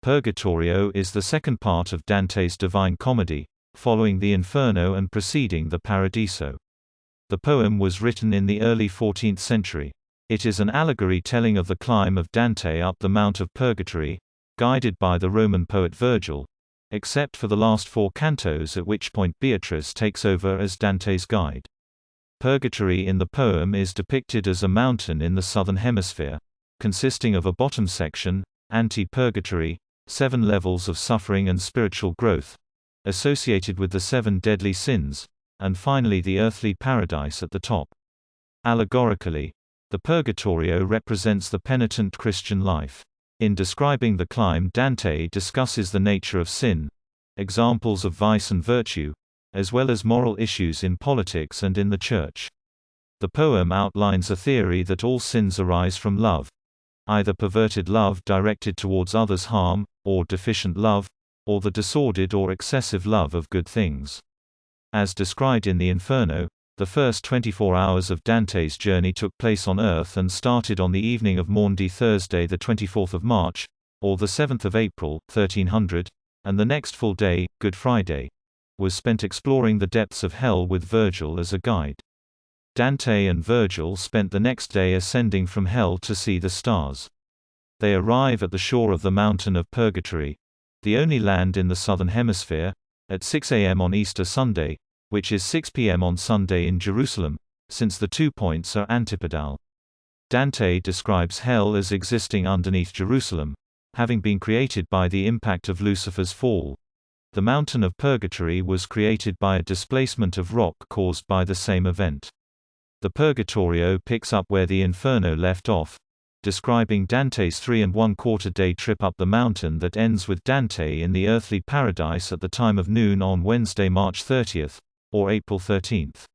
Purgatorio is the second part of Dante's Divine Comedy, following the Inferno and preceding the Paradiso. The poem was written in the early 14th century. It is an allegory telling of the climb of Dante up the Mount of Purgatory, guided by the Roman poet Virgil, except for the last four cantos, at which point Beatrice takes over as Dante's guide. Purgatory in the poem is depicted as a mountain in the southern hemisphere, consisting of a bottom section, ante-purgatory, 7 levels of suffering and spiritual growth, associated with the 7 deadly sins, and finally the earthly paradise at the top. Allegorically, the Purgatorio represents the penitent Christian life. In describing the climb, Dante discusses the nature of sin, examples of vice and virtue, as well as moral issues in politics and in the church. The poem outlines a theory that all sins arise from love, either perverted love directed towards others' harm, or deficient love, or the disordered or excessive love of good things. As described in the Inferno, the first 24 hours of Dante's journey took place on Earth and started on the evening of Maundy Thursday, the 24th of March, or the 7th of April, 1300, and the next full day, Good Friday, was spent exploring the depths of hell with Virgil as a guide. Dante and Virgil spent the next day ascending from hell to see the stars. They arrive at the shore of the mountain of Purgatory, the only land in the southern hemisphere, at 6 a.m. on Easter Sunday, which is 6 p.m. on Sunday in Jerusalem, since the 2 points are antipodal. Dante describes hell as existing underneath Jerusalem, having been created by the impact of Lucifer's fall. The mountain of Purgatory was created by a displacement of rock caused by the same event. The Purgatorio picks up where the Inferno left off, describing Dante's 3 1/4 day trip up the mountain that ends with Dante in the earthly paradise at the time of noon on Wednesday, March 30th, or April 13th.